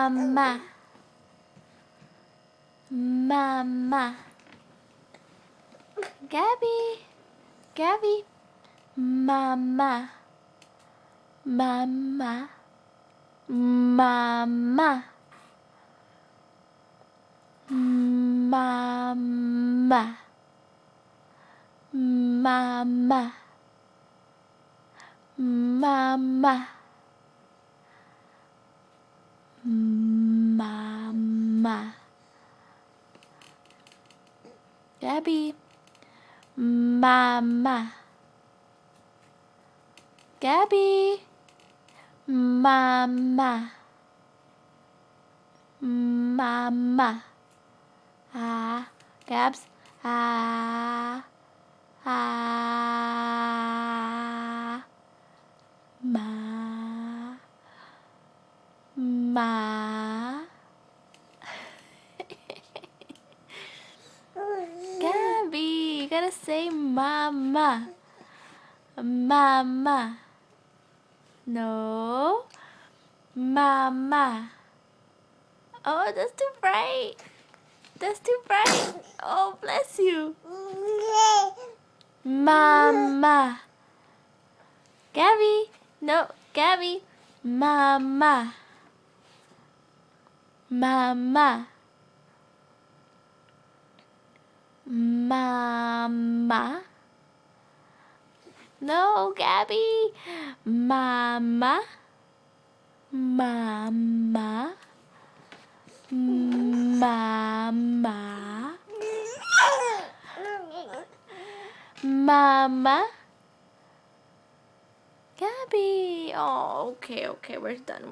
Mama. Mama. Gabby. Gabby. Mama. Mama. Mama. Mama. Mama. Mama. Mama. Gabby. Mama. Gabby. Mama. Mama. Ah, Gabs. Ah. Ah. Ma. Ma. Gabby, you gotta say mama. Mama. No. Mama. Oh, that's too bright. That's too bright. Oh, bless you. Mama. Gabby. No, Gabby. Mama. Mama. Mama. No, Gabby. Mama. Mama. Mama. Mama. Gabby. Oh, okay, we're done.